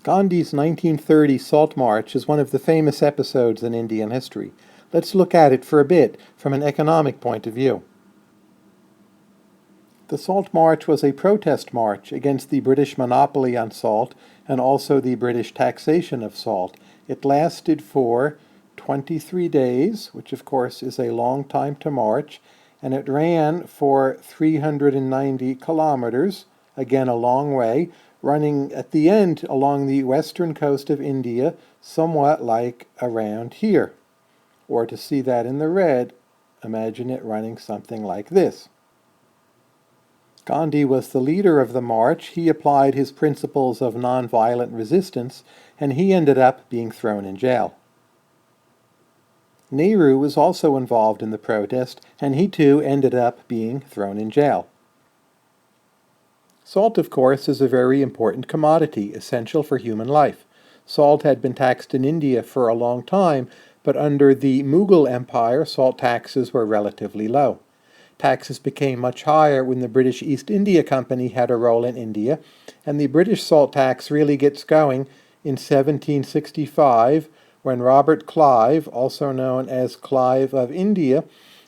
Gandhi's 1930 Salt March is one of the famous episodes in Indian history. Let's look at it for a bit from an economic point of view. The Salt March was a protest march against the British monopoly on salt and also the British taxation of salt. It lasted for 23 days, which of course is a long time to march, and it ran for 390 kilometers, again a long way, running at the end along the western coast of India, somewhat like around here. Or to see that in the red, imagine it running something like this. Gandhi was the leader of the march. He applied his principles of nonviolent resistance, and he ended up being thrown in jail. Nehru was also involved in the protest, and he too ended up being thrown in jail. Salt, of course, is a very important commodity, essential for human life. Salt had been taxed in India for a long time, but under the Mughal Empire, salt taxes were relatively low. Taxes became much higher when the British East India Company had a role in India, and the British salt tax really gets going in 1765, when Robert Clive, also known as Clive of India,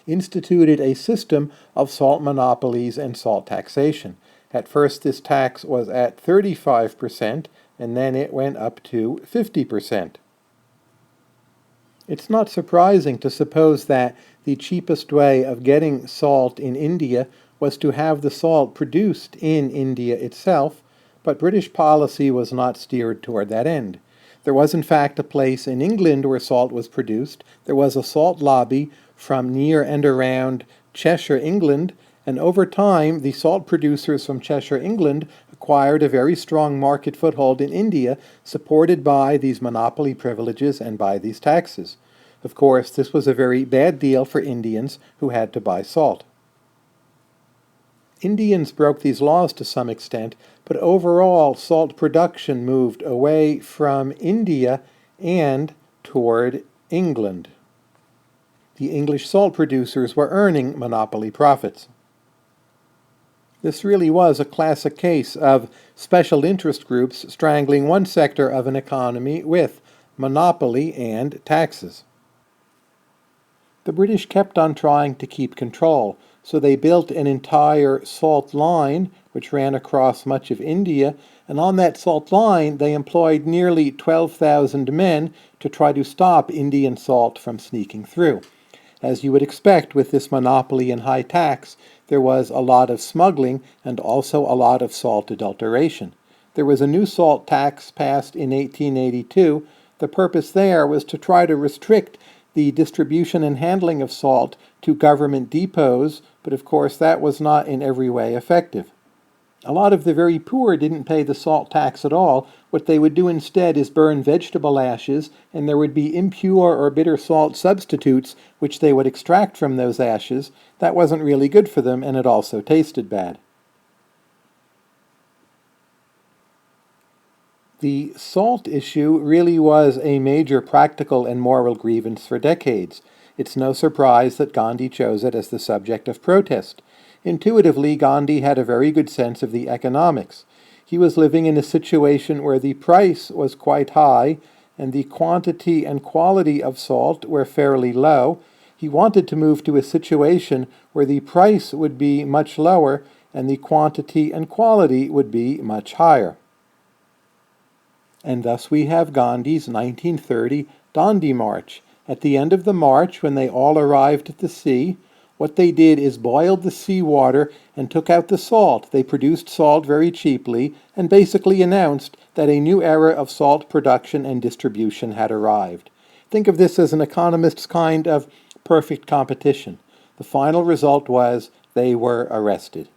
instituted a system of salt monopolies and salt taxation. At first this tax was at 35%, and then it went up to 50%. It's not surprising to suppose that the cheapest way of getting salt in India was to have the salt produced in India itself, but British policy was not steered toward that end. There was in fact a place in England where salt was produced. There was a salt lobby from near and around Cheshire, England, and over time the salt producers from Cheshire, England acquired a very strong market foothold in India, supported by these monopoly privileges and by these taxes. Of course, this was a very bad deal for Indians who had to buy salt. Indians broke these laws to some extent, but overall salt production moved away from India and toward England. The English salt producers were earning monopoly profits. This really was a classic case of special interest groups strangling one sector of an economy with monopoly and taxes. The British kept on trying to keep control, so they built an entire salt line which ran across much of India, and on that salt line they employed nearly 12,000 men to try to stop Indian salt from sneaking through. As you would expect with this monopoly and high tax, there was a lot of smuggling and also a lot of salt adulteration. There was a new salt tax passed in 1882. The purpose there was to try to restrict the distribution and handling of salt to government depots, but of course that was not in every way effective. A lot of the very poor didn't pay the salt tax at all. What they would do instead is burn vegetable ashes, and there would be impure or bitter salt substitutes which they would extract from those ashes. That wasn't really good for them, and it also tasted bad. The salt issue really was a major practical and moral grievance for decades. It's no surprise that Gandhi chose it as the subject of protest. Intuitively, Gandhi had a very good sense of the economics. He was living in a situation where the price was quite high and the quantity and quality of salt were fairly low. He wanted to move to a situation where the price would be much lower and the quantity and quality would be much higher. And thus we have Gandhi's 1930 Dandi March. At the end of the march, when they all arrived at the sea, what they did is boiled the seawater and took out the salt. They produced salt very cheaply and basically announced that a new era of salt production and distribution had arrived. Think of this as an economist's kind of perfect competition. The final result was they were arrested.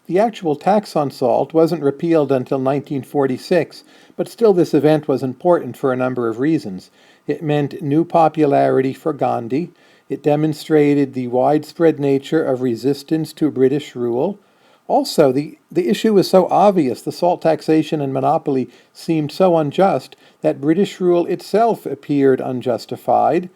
The actual tax on salt wasn't repealed until 1946, but still this event was important for a number of reasons. It meant new popularity for Gandhi. It demonstrated the widespread nature of resistance to British rule. Also, the issue was so obvious, the salt taxation and monopoly seemed so unjust, that British rule itself appeared unjustified.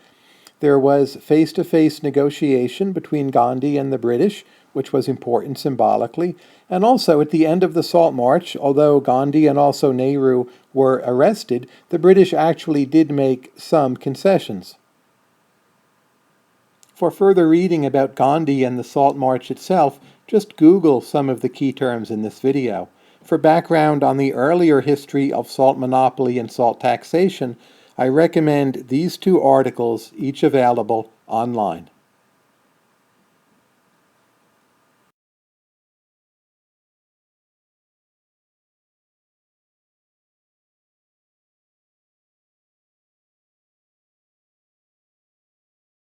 There was face-to-face negotiation between Gandhi and the British, which was important symbolically, And also, at the end of the Salt March, although Gandhi and also Nehru were arrested, the British actually did make some concessions. For further reading about Gandhi and the Salt March itself, just Google some of the key terms in this video. For background on the earlier history of salt monopoly and salt taxation, I recommend these two articles, each available online.